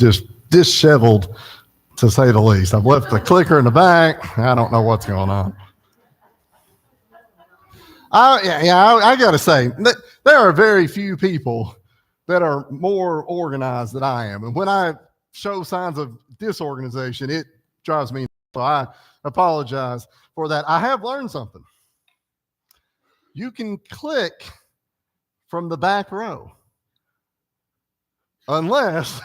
just disheveled, to say the least. I've left the clicker in the back. I don't know what's going on. I got to say, there are very few people that are more organized than I am. And when I show signs of disorganization, it drives me nuts. So I apologize for that. I have learned something. You can click from the back row. Unless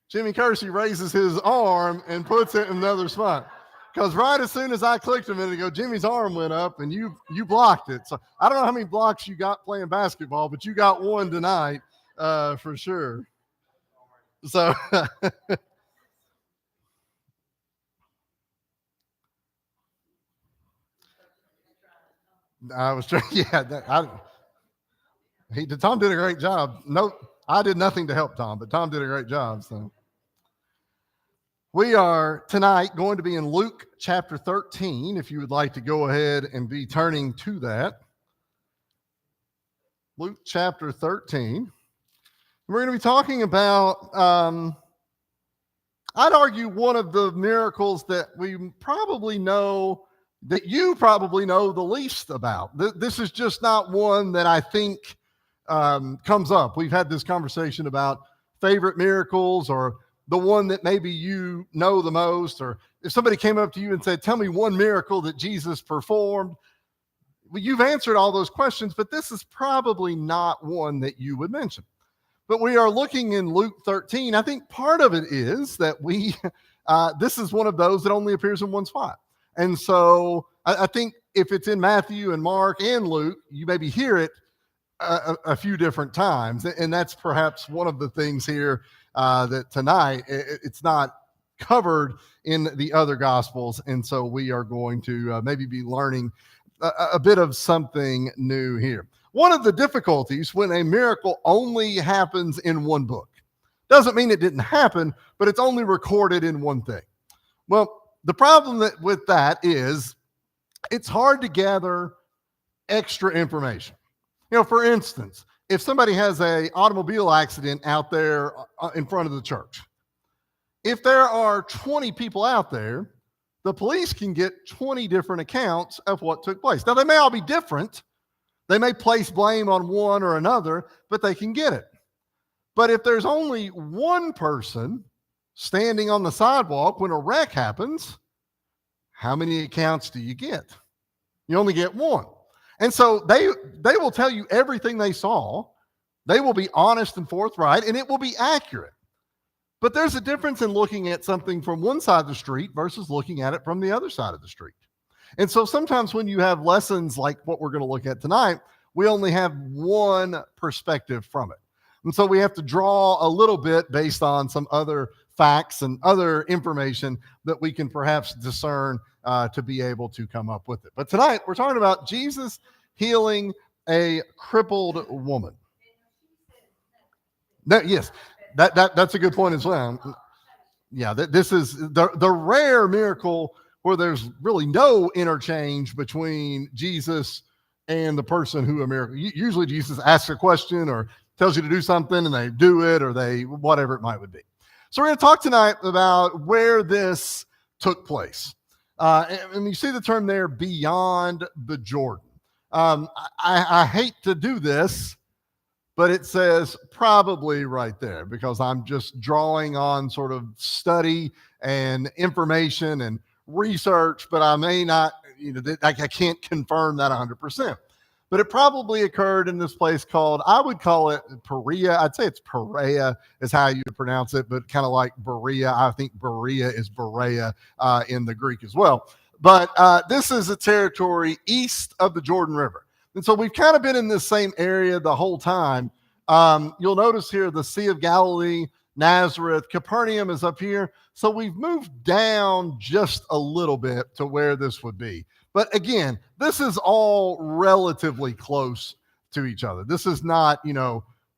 Jimmy Kersey raises his arm and puts it in another spot. Because right as soon as I clicked a minute ago, Jimmy's arm went up and you blocked it. So I don't know how many blocks you got playing basketball, but you got one tonight for sure. So I was trying, Tom did a great job. No, I did nothing to help Tom, but Tom did a great job. So we are tonight going to be in Luke chapter 13, if you would like to go ahead and be turning to that. Luke chapter 13. We're going to be talking about, I'd argue, one of the miracles that we probably know, that you probably know the least about. This is just not one that I think comes up. We've had this conversation about favorite miracles, or the one that maybe you know the most, or if somebody came up to you and said, tell me one miracle that Jesus performed. Well, you've answered all those questions, but this is probably not one that you would mention. But we are looking in Luke 13. I think part of it is that this is one of those that only appears in one spot. And so I think if it's in Matthew and Mark and Luke, you maybe hear it a few different times. And that's perhaps one of the things here that tonight it's not covered in the other Gospels. And so we are going to maybe be learning a bit of something new here. One of the difficulties when a miracle only happens in one book doesn't mean it didn't happen, but it's only recorded in one thing. Well, the problem with that is it's hard to gather extra information. For instance, if somebody has an automobile accident out there in front of the church, if there are 20 people out there, the police can get 20 different accounts of what took place. Now, they may all be different. They may place blame on one or another, but they can get it. But if there's only one person standing on the sidewalk when a wreck happens, how many accounts do you get? You only get one. And so they will tell you everything they saw. They will be honest and forthright, and it will be accurate. But there's a difference in looking at something from one side of the street versus looking at it from the other side of the street. And so sometimes when you have lessons like what we're going to look at tonight, we only have one perspective from it. And so we have to draw a little bit based on some other facts and other information that we can perhaps discern to be able to come up with it. But tonight we're talking about Jesus healing a crippled woman. Yes, that's a good point as well. Yeah, this is the rare miracle where there's really no interchange between Jesus and the person who a miracle. Usually Jesus asks a question or tells you to do something and they do it, or they whatever it might be. So we're going to talk tonight about where this took place. And you see the term there, beyond the Jordan. I hate to do this, but it says probably right there because I'm just drawing on sort of study and information and research, but I may not, I can't confirm that 100%. But it probably occurred in this place called, I would call it Perea. I'd say it's Perea is how you pronounce it, but kind of like Berea. I think Berea is Berea in the Greek as well. But this is a territory east of the Jordan River. And so we've kind of been in this same area the whole time. You'll notice here the Sea of Galilee, Nazareth, Capernaum is up here. So we've moved down just a little bit to where this would be. But again, this is all relatively close to each other. This is not,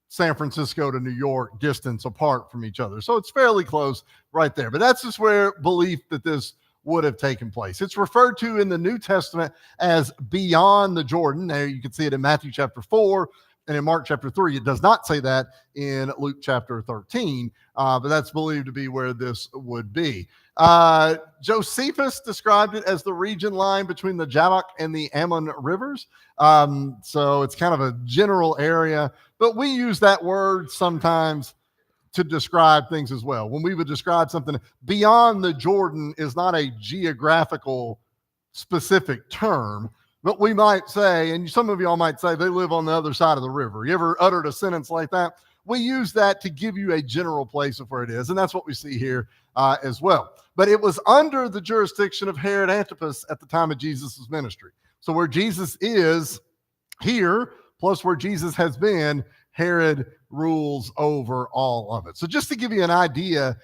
San Francisco to New York distance apart from each other. So it's fairly close right there. But that's just where belief that this would have taken place. It's referred to in the New Testament as beyond the Jordan. There you can see it in Matthew chapter 4 And in Mark chapter 3, it does not say that in Luke chapter 13, but that's believed to be where this would be. Josephus described it as the region line between the Jabbok and the Ammon rivers. So it's kind of a general area, but we use that word sometimes to describe things as well. When we would describe something beyond the Jordan is not a geographical specific term, but we might say, and some of y'all might say, they live on the other side of the river. You ever uttered a sentence like that? We use that to give you a general place of where it is, and that's what we see here as well. But it was under the jurisdiction of Herod Antipas at the time of Jesus' ministry. So where Jesus is here, plus where Jesus has been, Herod rules over all of it. So just to give you an idea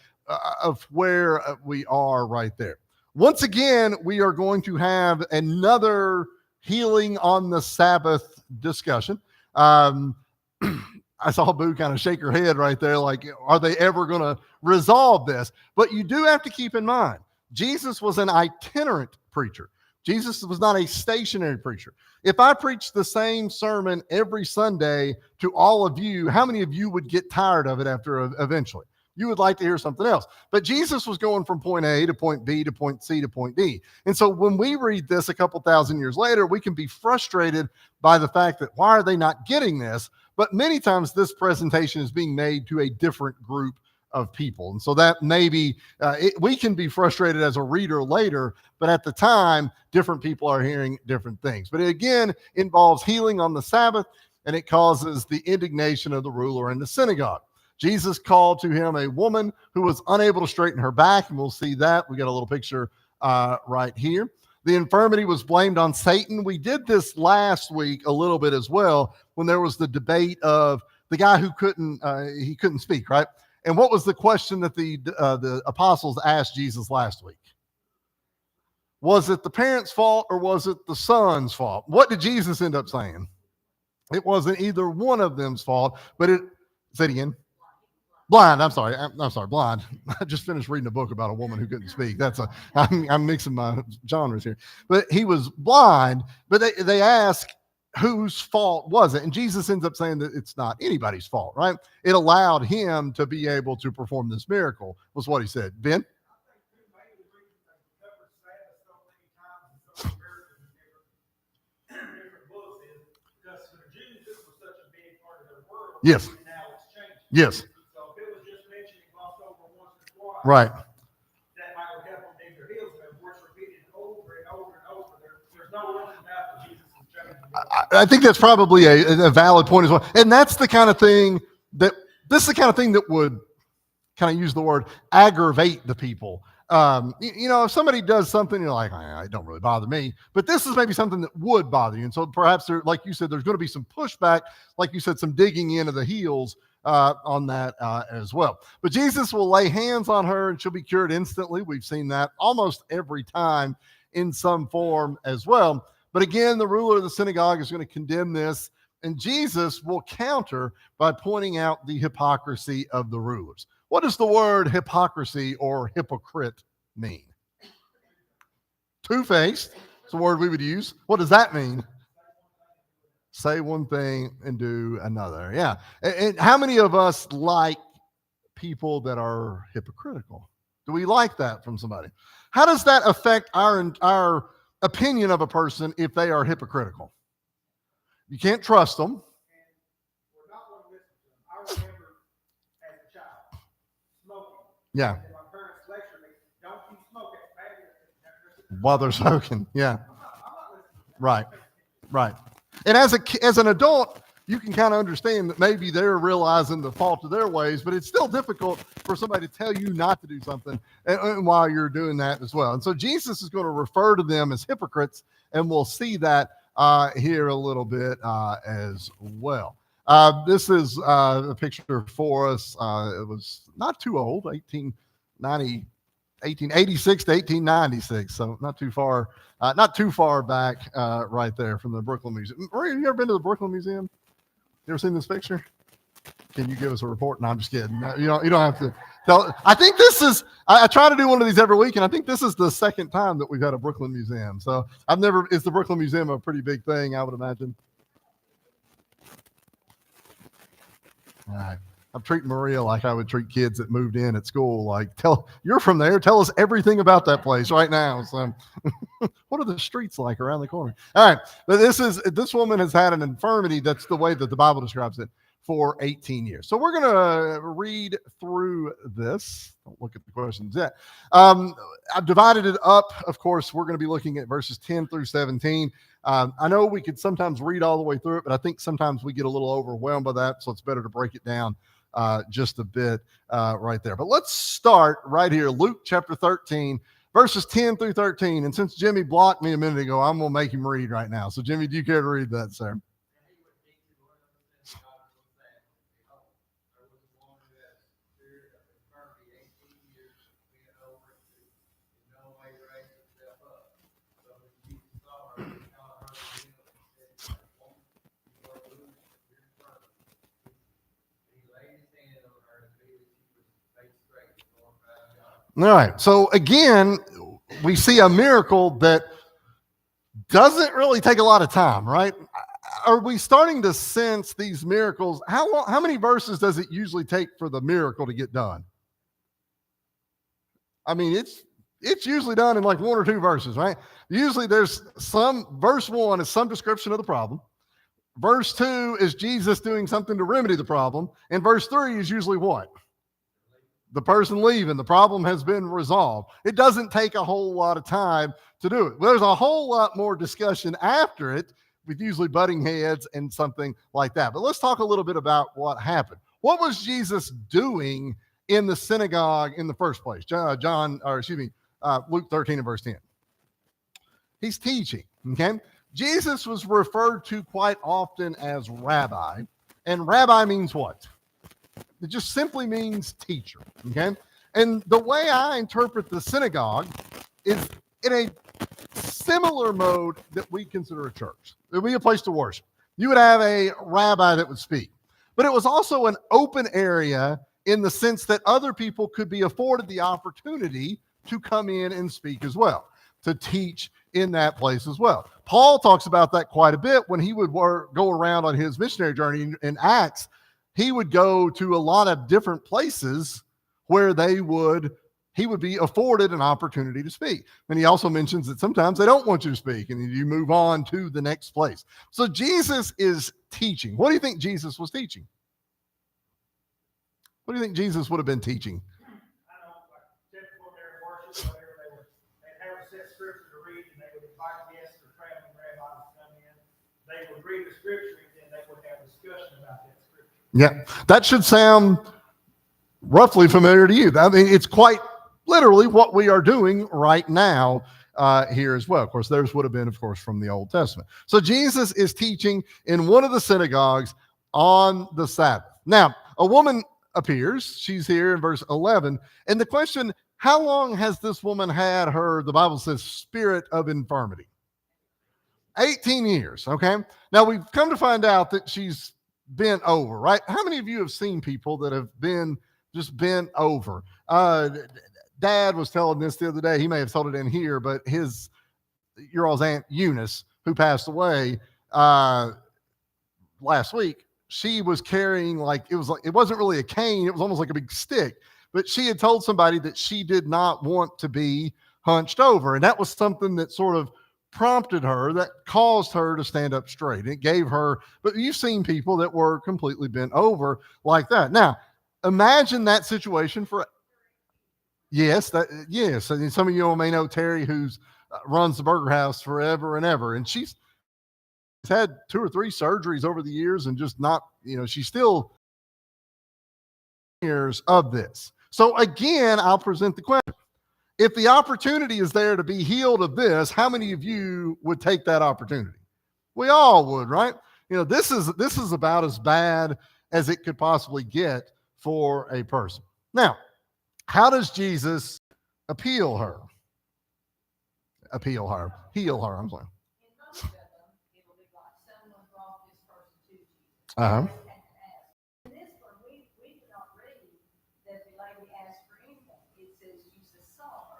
of where we are right there. Once again, we are going to have another healing on the Sabbath discussion. I saw Boo kind of shake her head right there, like, are they ever going to resolve this? But you do have to keep in mind, Jesus was an itinerant preacher. Jesus was not a stationary preacher. If I preached the same sermon every Sunday to all of you, how many of you would get tired of it after eventually? You would like to hear something else. But Jesus was going from point A to point B to point C to point D. And so when we read this a couple thousand years later, we can be frustrated by the fact that why are they not getting this? But many times this presentation is being made to a different group of people. And so that maybe we can be frustrated as a reader later, but at the time, different people are hearing different things. But it again involves healing on the Sabbath, and it causes the indignation of the ruler in the synagogue. Jesus called to him a woman who was unable to straighten her back, and we'll see that. We got a little picture right here. The infirmity was blamed on Satan. We did this last week a little bit as well when there was the debate of the guy who couldn't speak, right? And what was the question that the apostles asked Jesus last week? Was it the parents' fault or was it the son's fault? What did Jesus end up saying? It wasn't either one of them's fault, but say it again. Blind. I'm sorry, blind. I just finished reading a book about a woman who couldn't speak. I'm mixing my genres here. But he was blind, but they ask, whose fault was it? And Jesus ends up saying that it's not anybody's fault, right? It allowed him to be able to perform this miracle, was what he said. Ben? Yes. Yes. Right. That might have helped them dig their heels, and of course, repeated over and over and over. There's no reason that Jesus is changing. I think that's probably a valid point as well. And that's the kind of thing that would kind of use the word aggravate the people. If somebody does something, you're like, it don't really bother me. But this is maybe something that would bother you. And so perhaps, like you said, there's going to be some pushback, like you said, some digging into the heels on that as well. But Jesus will lay hands on her and she'll be cured instantly. We've seen that almost every time in some form as well. But again, the ruler of the synagogue is going to condemn this, and Jesus will counter by pointing out the hypocrisy of the rulers. What does the word hypocrisy or hypocrite mean? Two-faced. It's a word we would use. What does that mean? Say one thing and do another. Yeah. And how many of us like people that are hypocritical? Do we like that from somebody? How does that affect our opinion of a person if they are hypocritical? You can't trust them. We're not going to listen to them. I remember as a child smoking. Yeah. And my parents lectured me, don't you smoke it. While they're smoking. Yeah. I'm not listening. Right. And as an adult, you can kind of understand that maybe they're realizing the fault of their ways, but it's still difficult for somebody to tell you not to do something and while you're doing that as well. And so Jesus is going to refer to them as hypocrites, and we'll see that here a little bit as well. This is a picture for us. It was not too old, 1886 to 1896, so not too far back right there from the Brooklyn Museum. Maria, you ever been to the Brooklyn Museum? You ever seen this picture? Can you give us a report? No, I'm just kidding. You don't have to tell. I think this is, I try to do one of these every week, and I think this is the second time that we've had a Brooklyn Museum. So is the Brooklyn Museum a pretty big thing, I would imagine? All right. I'm treating Maria like I would treat kids that moved in at school. Like, you're from there. Tell us everything about that place right now. So, what are the streets like around the corner? All right. But this woman has had an infirmity. That's the way that the Bible describes it, for 18 years. So we're going to read through this. Don't look at the questions yet. I've divided it up. Of course, we're going to be looking at verses 10 through 17. I know we could sometimes read all the way through it, but I think sometimes we get a little overwhelmed by that. So it's better to break it down just a bit right there. But let's start right here. Luke chapter 13, verses 10 through 13. And since Jimmy blocked me a minute ago, I'm going to make him read right now. So Jimmy, do you care to read that, sir? All right. So again, we see a miracle that doesn't really take a lot of time, right? Are we starting to sense these miracles? How many verses does it usually take for the miracle to get done? I mean, it's usually done in like 1 or 2 verses, right? Usually there's verse 1 is some description of the problem. Verse 2 is Jesus doing something to remedy the problem. And verse 3 is usually what? The person leaving. The problem has been resolved. It doesn't take a whole lot of time to do it. There's a whole lot more discussion after it, with usually butting heads and something like that. But let's talk a little bit about what happened. What was Jesus doing in the synagogue in the first place? Luke 13 and verse 10. He's teaching, okay? Jesus was referred to quite often as rabbi, and rabbi means what? It just simply means teacher, okay? And the way I interpret the synagogue is in a similar mode that we consider a church. It would be a place to worship. You would have a rabbi that would speak. But it was also an open area in the sense that other people could be afforded the opportunity to come in and speak as well, to teach in that place as well. Paul talks about that quite a bit when he would go around on his missionary journey in Acts. He would go to a lot of different places where he would be afforded an opportunity to speak. And he also mentions that sometimes they don't want you to speak and you move on to the next place. So Jesus is teaching. What do you think Jesus was teaching? What do you think Jesus would have been teaching? I know, like, typical their worship, whatever, they'd have a set scripture to read, and they would invite guests or traveling rabbis to come in. They would read the scripture, and then they would have a discussion about that scripture. Yeah, that should sound roughly familiar to you. I mean, it's quite literally what we are doing right now here as well. Of course, theirs would have been, of course, from the Old Testament. So Jesus is teaching in one of the synagogues on the Sabbath. Now, a woman appears. She's here in verse 11. And the question, how long has this woman had the Bible says, spirit of infirmity? 18 years, okay? Now, we've come to find out that she's bent over, right? How many of you have seen people that have been just bent over? Dad was telling this the other day. He may have told it in here, but your all's Aunt Eunice, who passed away last week, she was carrying it wasn't really a cane. It was almost like a big stick, but she had told somebody that she did not want to be hunched over. And that was something that sort of prompted her, that caused her to stand up straight. It gave her, but you've seen people that were completely bent over like that. Now, imagine that situation yes. And some of you may know Terry, who's runs the Burger House forever and ever. And she's had 2 or 3 surgeries over the years and just not, she's still years of this. So again, I'll present the question. If the opportunity is there to be healed of this, how many of you would take that opportunity? We all would, right? This is about as bad as it could possibly get for a person. Now, how does Jesus heal her? I'm sorry. Uh-huh.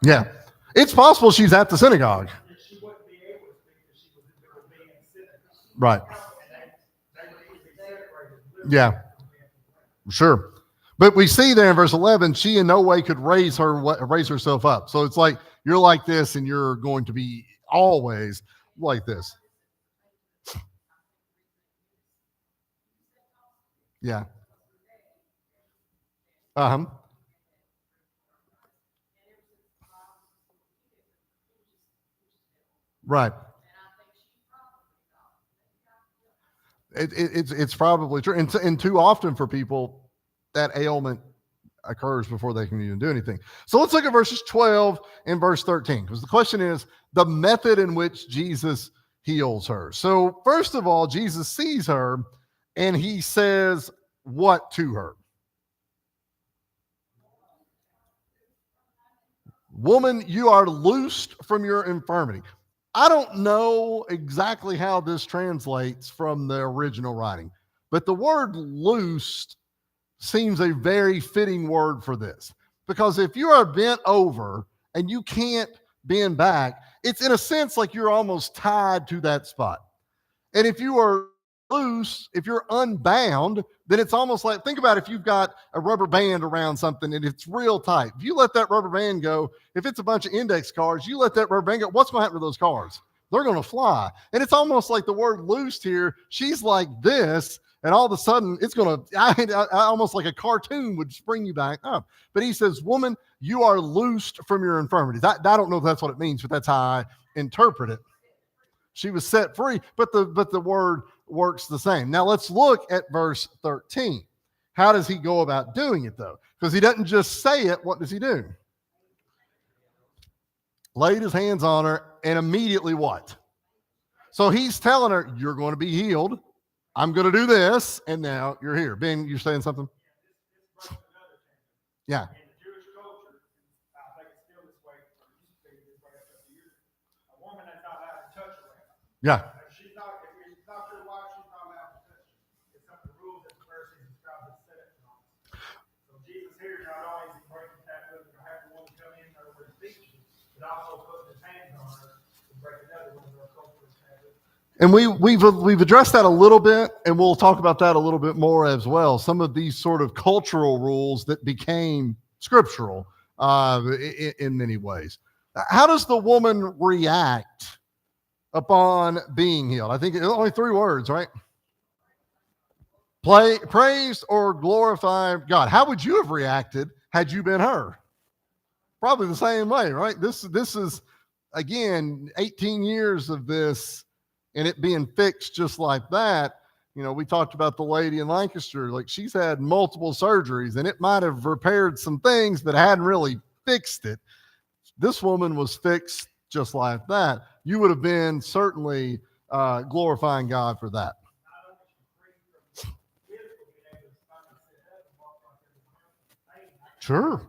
Yeah. It's possible she's at the synagogue. She wouldn't be able to speak because she would be in synagogue. Right. They would easily separate. Yeah. Sure. But we see there in verse 11, she in no way could raise herself up. So it's like, you're like this and you're going to be always like this. Yeah. Uh-huh. Right. It's probably true. And too often for people, that ailment occurs before they can even do anything. So let's look at verses 12 and verse 13, because the question is the method in which Jesus heals her. So first of all, Jesus sees her and he says what to her? Woman, you are loosed from your infirmity. I don't know exactly how this translates from the original writing, but the word loosed seems a very fitting word for this. Because if you are bent over and you can't bend back, it's in a sense like you're almost tied to that spot. And if you are loose, if you're unbound, then it's almost like, think about if you've got a rubber band around something and it's real tight. If you let that rubber band go, if it's a bunch of index cards, you let that rubber band go, what's going to happen to those cards? They're going to fly. And it's almost like the word loosed here. She's like this, and all of a sudden it's going to, almost like a cartoon would spring you back up. But he says, woman, you are loosed from your infirmities. I don't know if that's what it means, but that's how I interpret it. She was set free, but the word works the same. Now let's look at verse 13. How does he go about doing it though? Because he doesn't just say it. What does he do? Laid his hands on her and immediately what? So he's telling her, you're going to be healed. I'm going to do this. And now you're here. Ben, you're saying something? Yeah. Yeah. She's not your wife, she's not allowed to touch you. It's some of the rules that the Pharisees described as set up. So Jesus here not only is he breaking that rule, you have the one come in over and teach you, but also putting his hands on her to break another one of their cultural habits. And we've addressed that a little bit, and we'll talk about that a little bit more as well. Some of these sort of cultural rules that became scriptural in many ways. How does the woman react upon being healed? I think it's only 3 words, right? Praise or glorify God. How would you have reacted had you been her? Probably the same way, right? This is, again, 18 years of this and it being fixed just like that. You know, we talked about the lady in Lancaster, like she's had multiple surgeries and it might have repaired some things that hadn't really fixed it. This woman was fixed just like that. You would have been certainly glorifying God for that. Sure.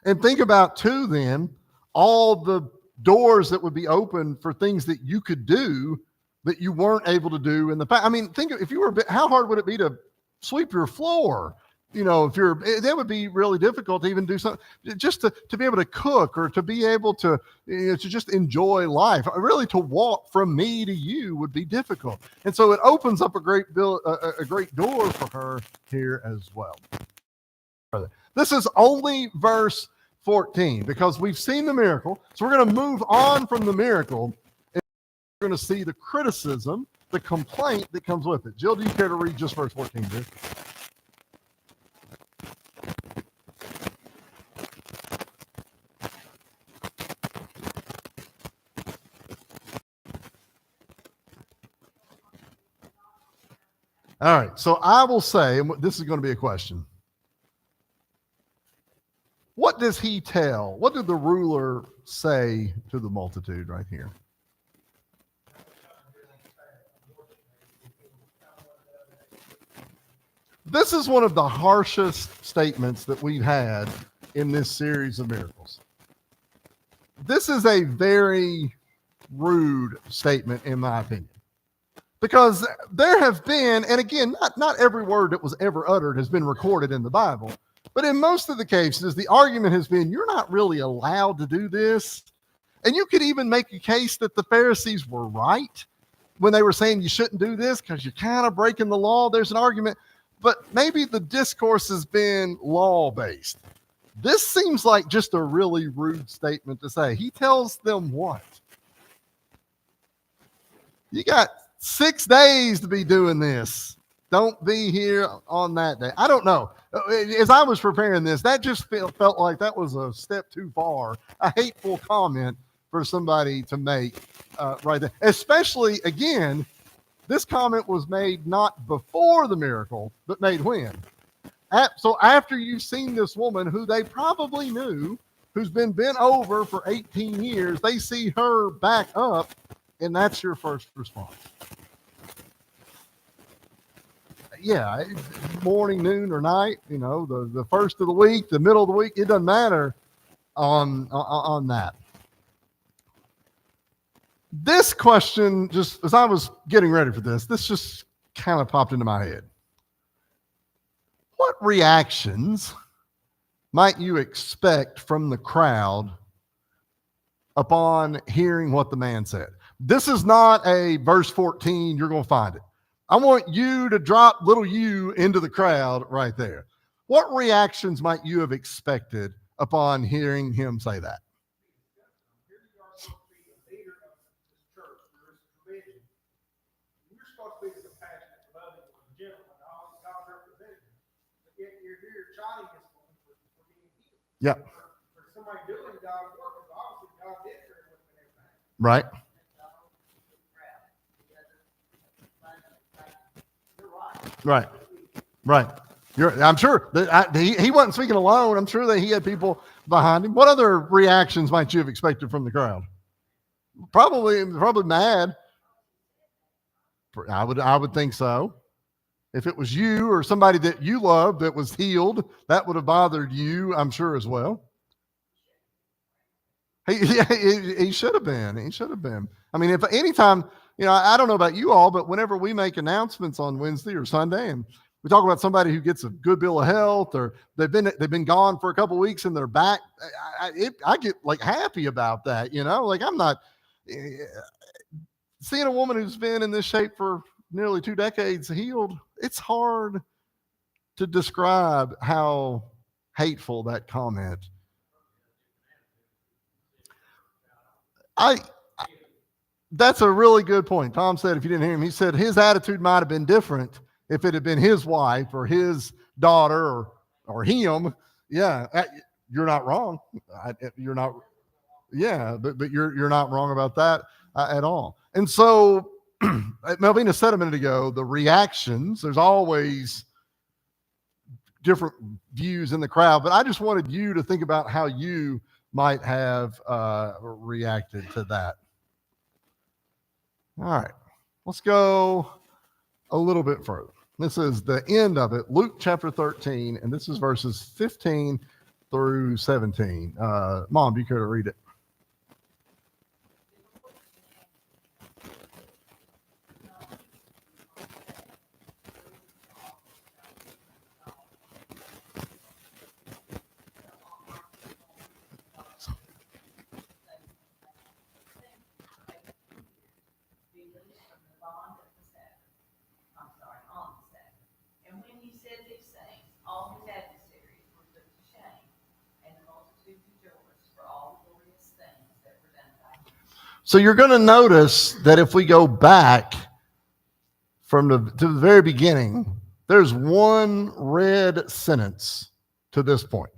And think about too then all the doors that would be open for things that you could do that you weren't able to do in the past. I mean, think if you were how hard would it be to sweep your floor? You know, that would be really difficult to even do something, just to be able to cook or to be able to, to just enjoy life. Really, to walk from me to you would be difficult. And so it opens up a great door for her here as well. This is only verse 14 because we've seen the miracle. So we're going to move on from the miracle and we're going to see the criticism, the complaint that comes with it. Jill, do you care to read just verse 14, dude? All right, so I will say, and this is going to be a question. What does he tell? What did the ruler say to the multitude right here? This is one of the harshest statements that we've had in this series of miracles. This is a very rude statement, in my opinion. Because there have been, and again, not every word that was ever uttered has been recorded in the Bible, but in most of the cases, the argument has been, you're not really allowed to do this. And you could even make a case that the Pharisees were right when they were saying you shouldn't do this because you're kind of breaking the law. There's an argument but maybe the discourse has been law-based. This seems like just a really rude statement to say. He tells them what? You got 6 days to be doing this. Don't be here on that day. I don't know. As I was preparing this, that just felt like that was a step too far. A hateful comment for somebody to make right there. Especially, again, this comment was made not before the miracle, but made when? So after you've seen this woman who they probably knew, who's been bent over for 18 years, they see her back up, and that's your first response. Yeah, morning, noon, or night, the first of the week, the middle of the week, it doesn't matter on that. This question, just as I was getting ready for this just kind of popped into my head. What reactions might you expect from the crowd upon hearing what the man said? This is not a verse 14, you're going to find it. I want you to drop little you into the crowd right there. What reactions might you have expected upon hearing him say that? Here you are supposed to be the leader of this church, or this religion. You're supposed to be the compassionate, loving, gentleman, all God's representing. But yet you're here chiding this woman for being healed. Yeah. For somebody doing God's work, because obviously God did her with everything. Right. Right. I'm sure that he wasn't speaking alone. I'm sure that he had people behind him. What other reactions might you have expected from the crowd? Probably mad. I would think so. If it was you or somebody that you loved that was healed, that would have bothered you, I'm sure, as well. He should have been. He should have been. I mean, if anytime, I don't know about you all, but whenever we make announcements on Wednesday or Sunday and we talk about somebody who gets a good bill of health or they've been gone for a couple of weeks and they're back, I get like happy about that, like I'm not seeing a woman who's been in this shape for nearly 2 decades healed. It's hard to describe how hateful that comment. That's a really good point. Tom said, if you didn't hear him, he said his attitude might have been different if it had been his wife or his daughter or him. Yeah, you're not wrong. You're not. Yeah, but you're not wrong about that at all. And so, Melvina said a minute ago, the reactions. There's always different views in the crowd, but I just wanted you to think about how you might have reacted to that. All right, let's go a little bit further. This is the end of it, Luke chapter 13, and this is verses 15 through 17. Mom, do you care to read it? So you're going to notice that if we go back to the very beginning, there's one red sentence to this point.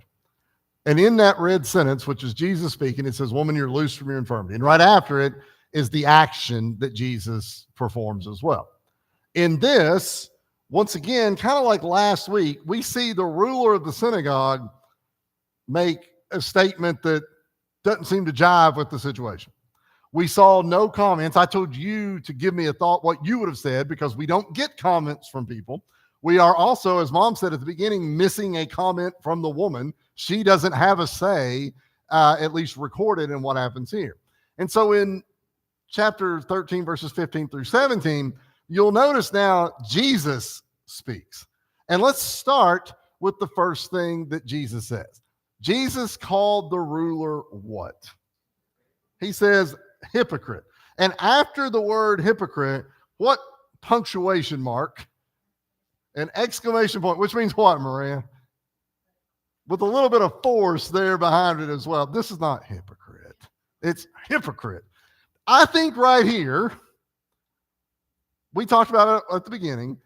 And in that red sentence, which is Jesus speaking, it says, "Woman, you're loose from your infirmity." And right after it is the action that Jesus performs as well. In this, once again, kind of like last week, we see the ruler of the synagogue make a statement that doesn't seem to jive with the situation. We saw no comments. I told you to give me a thought what you would have said because we don't get comments from people. We are also, as Mom said at the beginning, missing a comment from the woman. She doesn't have a say, at least recorded in what happens here. And so in chapter 13, verses 15 through 17, you'll notice now Jesus speaks. And let's start with the first thing that Jesus says. Jesus called the ruler what? He says, hypocrite. And after the word hypocrite, what punctuation mark An exclamation point, which means what, Maria? With a little bit of force there behind it as well. This is not hypocrite. It's hypocrite. I think right here, we talked about it at the beginning,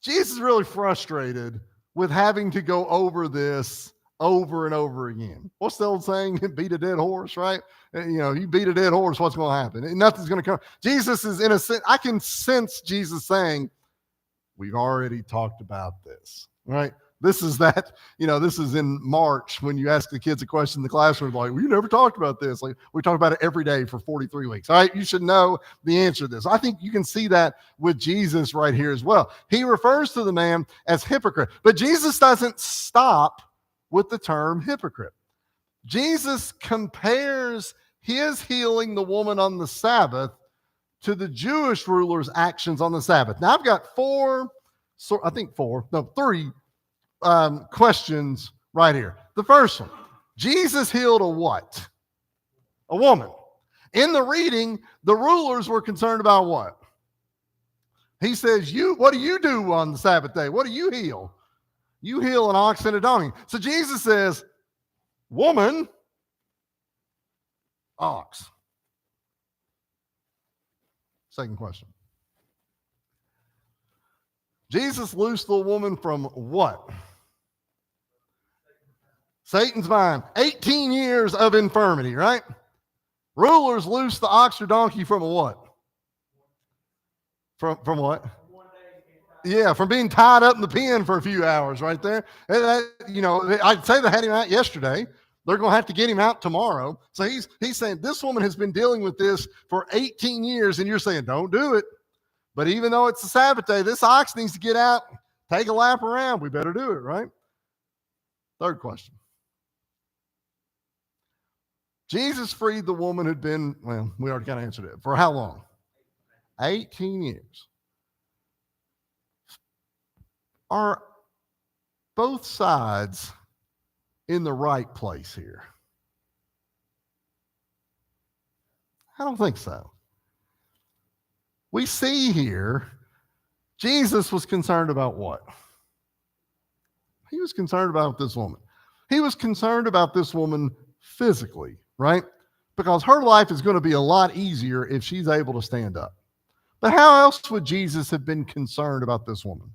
Jesus is really frustrated with having to go over this over and over again. What's the old saying? Beat a dead horse, right? You beat a dead horse, what's going to happen? Nothing's going to come. Jesus is innocent. I can sense Jesus saying, we've already talked about this, right? This is that, this is in March when you ask the kids a question in the classroom, like, we never talked about this. Like, we talk about it every day for 43 weeks. All right, you should know the answer to this. I think you can see that with Jesus right here as well. He refers to the man as hypocrite, but Jesus doesn't stop with the term hypocrite. Jesus compares his healing the woman on the Sabbath to the Jewish ruler's actions on the Sabbath. Now, I've got three questions right here. The first one, Jesus healed a what? A woman. In the reading, the rulers were concerned about what? He says, what do you do on the Sabbath day? What do you heal? You heal an ox and a donkey. So Jesus says, woman, ox. Second question. Jesus loosed the woman from what? Satan's mind. 18 years of infirmity, right? Rulers loosed the ox or donkey from a what? From what? Yeah, from being tied up in the pen for a few hours right there. I'd say they had him out yesterday. They're going to have to get him out tomorrow. So he's saying this woman has been dealing with this for 18 years, and you're saying, don't do it. But even though it's a Sabbath day, this ox needs to get out, take a lap around. We better do it, right? Third question. Jesus freed the woman who'd been, we already kind of answered it. For how long? 18 years. Are both sides in the right place here? I don't think so. We see here, Jesus was concerned about what? He was concerned about this woman. He was concerned about this woman physically, right? Because her life is going to be a lot easier if she's able to stand up. But how else would Jesus have been concerned about this woman?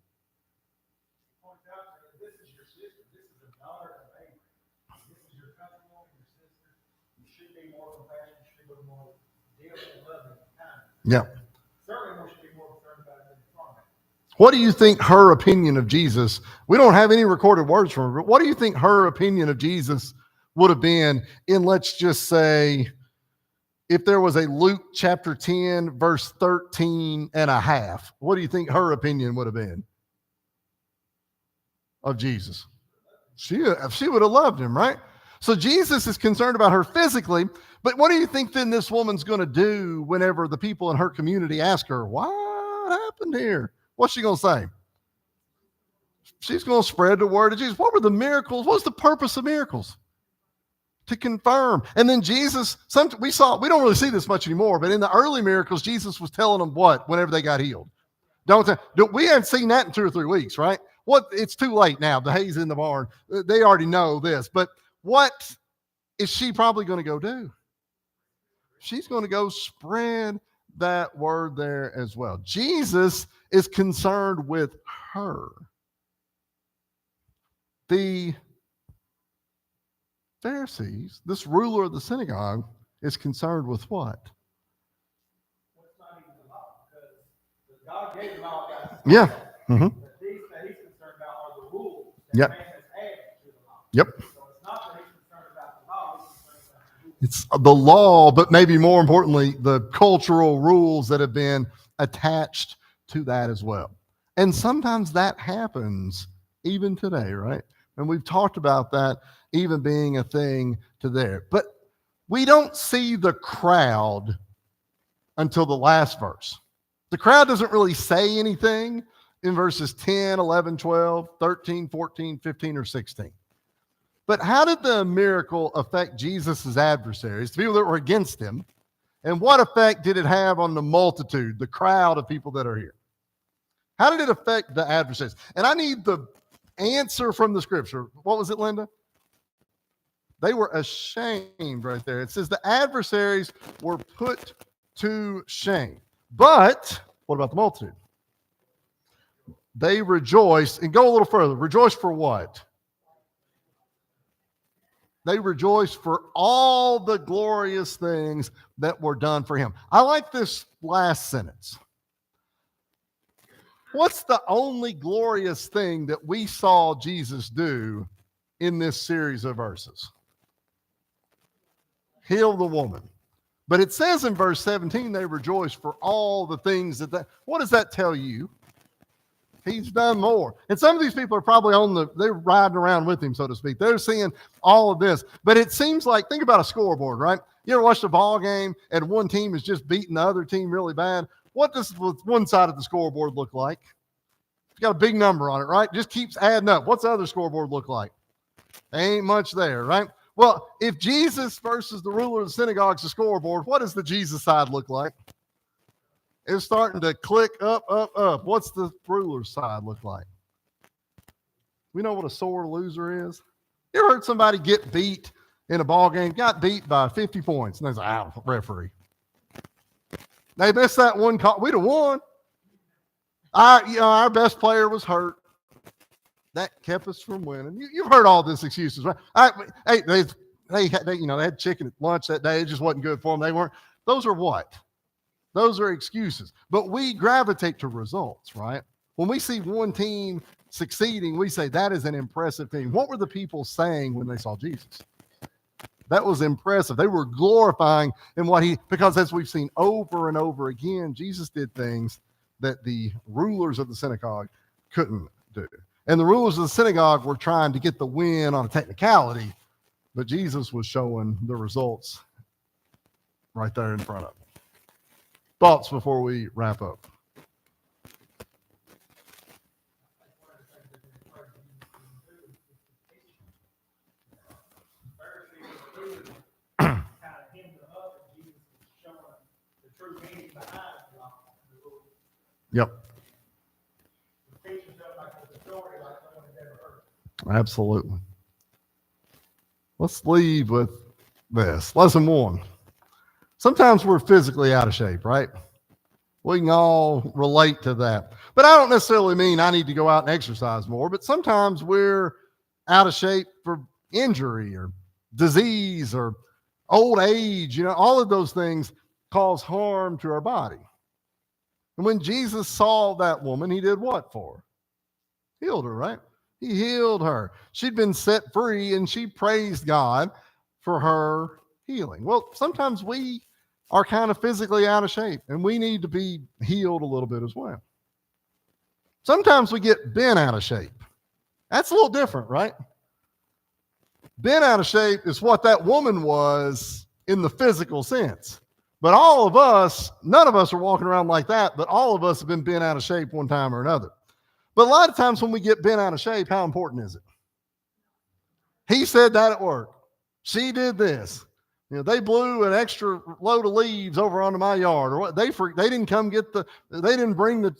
Yeah. What do you think her opinion of Jesus? We don't have any recorded words from her, but what do you think her opinion of Jesus would have been in, let's just say, if there was a Luke chapter 10, verse 13 and a half? What do you think her opinion would have been of Jesus? She would have loved him, right? So Jesus is concerned about her physically, but what do you think then this woman's going to do whenever the people in her community ask her, what happened here? What's she going to say? She's going to spread the word of Jesus. What were the miracles? What's the purpose of miracles? To confirm. And then Jesus, we don't really see this much anymore, but in the early miracles, Jesus was telling them what whenever they got healed. We haven't seen that in 2 or 3 weeks, right? It's too late now. The hay's in the barn. They already know this, but what is she probably going to go do? She's going to go spread that word there as well. Jesus is concerned with her. The Pharisees, this ruler of the synagogue, is concerned with what? Well, it's not even the law, because God gave the law, guys. Yeah. Mm-hmm. The things that he's concerned about are the rules that Yep. man has added to the law. Yep. So it's not that he's concerned about the law, he's concerned about the rules. It's the law, but maybe more importantly, the cultural rules that have been attached to that as well. And sometimes that happens even today, right? And we've talked about that even being a thing to there. But we don't see the crowd until the last verse. The crowd doesn't really say anything in verses 10, 11, 12, 13, 14, 15, or 16. But how did the miracle affect Jesus' adversaries, the people that were against him? And what effect did it have on the multitude, the crowd of people that are here? How did it affect the adversaries? And I need the answer from the scripture. What was it, Linda? They were ashamed right there. It says the adversaries were put to shame. But what about the multitude? They rejoiced, and go a little further. Rejoice for what? They rejoiced for all the glorious things that were done for him. I like this last sentence. What's the only glorious thing that we saw Jesus do in this series of verses? Heal the woman. But it says in verse 17, they rejoice for all the things what does that tell you? He's done more. And some of these people are probably they're riding around with him, so to speak. They're seeing all of this. But it seems like, think about a scoreboard, right? You ever watched a ball game and one team is just beating the other team really bad? What does one side of the scoreboard look like? It's got a big number on it, right? Just keeps adding up. What's the other scoreboard look like? Ain't much there, right? Well, if Jesus versus the ruler of the synagogue is the scoreboard, what does the Jesus side look like? It's starting to click up, up, up. What's the ruler's side look like? We know what a sore loser is. You ever heard somebody get beat in a ball game, got beat by 50 points, and they say, referee. They missed that one call. We'd have won. Our best player was hurt. That kept us from winning. You've heard all these excuses, right? They had chicken at lunch that day. It just wasn't good for them. Those are what? Those are excuses. But we gravitate to results, right? When we see one team succeeding, we say that is an impressive team. What were the people saying when they saw Jesus? That was impressive. They were glorifying in because as we've seen over and over again, Jesus did things that the rulers of the synagogue couldn't do. And the rulers of the synagogue were trying to get the win on a technicality, but Jesus was showing the results right there in front of them. Thoughts before we wrap up? Yep. Absolutely. Let's leave with this. Lesson 1. Sometimes we're physically out of shape, right? We can all relate to that. But I don't necessarily mean I need to go out and exercise more, but sometimes we're out of shape for injury or disease or old age. All of those things cause harm to our body. And when Jesus saw that woman, he did what for her? Healed her, right? He healed her. She'd been set free, and she praised God for her healing. Well, sometimes we are kind of physically out of shape, and we need to be healed a little bit as well. Sometimes we get bent out of shape. That's a little different, right? Bent out of shape is what that woman was in the physical sense. But all of us, none of us are walking around like that, but all of us have been bent out of shape one time or another. But a lot of times when we get bent out of shape, how important is it? He said that at work. She did this. They blew an extra load of leaves over onto my yard, or what? They didn't come get they didn't bring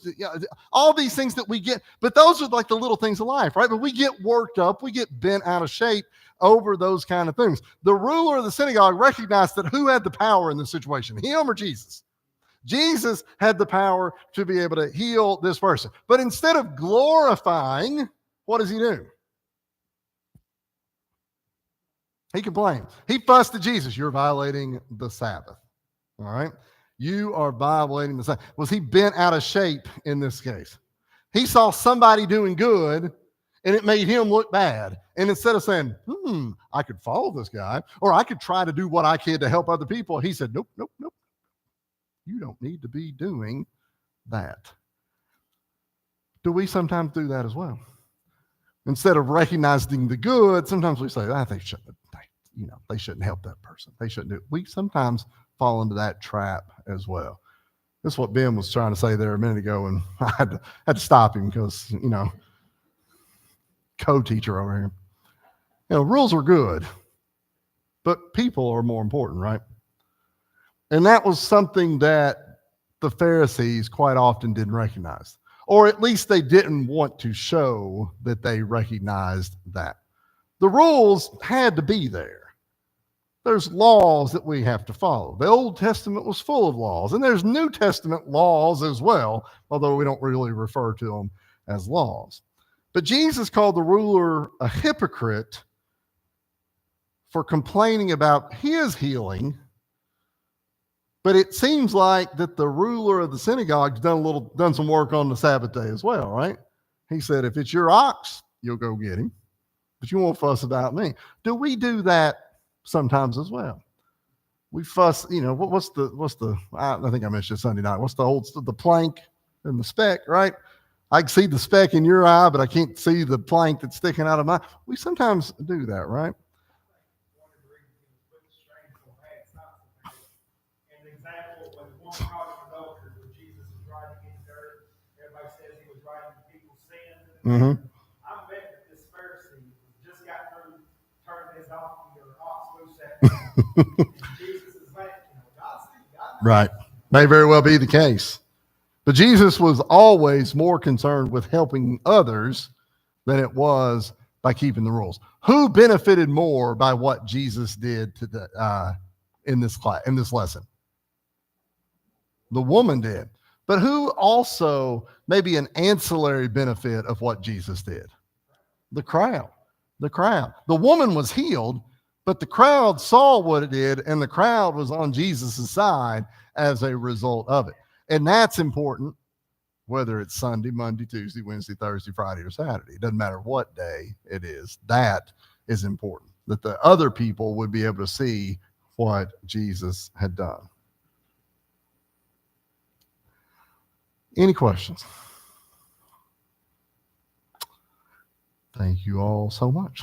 all these things that we get. But those are like the little things of life, right? But we get worked up, we get bent out of shape over those kind of things. The ruler of the synagogue recognized that who had the power in this situation, him or Jesus? Jesus had the power to be able to heal this person. But instead of glorifying, what does he do? He complained. He fussed at Jesus. You're violating the Sabbath. All right? You are violating the Sabbath. Was he bent out of shape in this case? He saw somebody doing good, and it made him look bad. And instead of saying, I could follow this guy, or I could try to do what I can to help other people, he said, nope. You don't need to be doing that. Do we sometimes do that as well? Instead of recognizing the good, sometimes we say, they shouldn't help that person. They shouldn't do it. We sometimes fall into that trap as well. This is what Ben was trying to say there a minute ago, and I had to stop him because, co-teacher over here. Rules are good, but people are more important, right? And that was something that the Pharisees quite often didn't recognize. or at least they didn't want to show that they recognized that. The rules had to be there. There's laws that we have to follow. The Old Testament was full of laws, and there's New Testament laws as well, although we don't really refer to them as laws. But Jesus called the ruler a hypocrite for complaining about his healing. But it seems like that the ruler of the synagogue's done some work on the Sabbath day as well, right? He said, if it's your ox, you'll go get him, but you won't fuss about me. Do we do that sometimes as well? We fuss, what's the, I think I mentioned Sunday night. What's the plank and the speck, right? I can see the speck in your eye, but I can't see the plank that's sticking out of mine. We sometimes do that, right? One of the reasons he was put to shame so bad, it's not so bad. An example, when the woman caught in adultery, when Jesus was writing in dirt, everybody says he was writing people's sins. Mm-hmm. I bet that this Pharisee just got through turning his donkey or ox loose at and Jesus is like, God sees, God knows. Right. May very well be the case. But Jesus was always more concerned with helping others than it was by keeping the rules. Who benefited more by what Jesus did in this lesson? The woman did. But who also maybe an ancillary benefit of what Jesus did? The crowd. The crowd. The woman was healed, but the crowd saw what it did, and the crowd was on Jesus' side as a result of it. And that's important, whether it's Sunday, Monday, Tuesday, Wednesday, Thursday, Friday, or Saturday. It doesn't matter what day it is. That is important, that the other people would be able to see what Jesus had done. Any questions? Thank you all so much.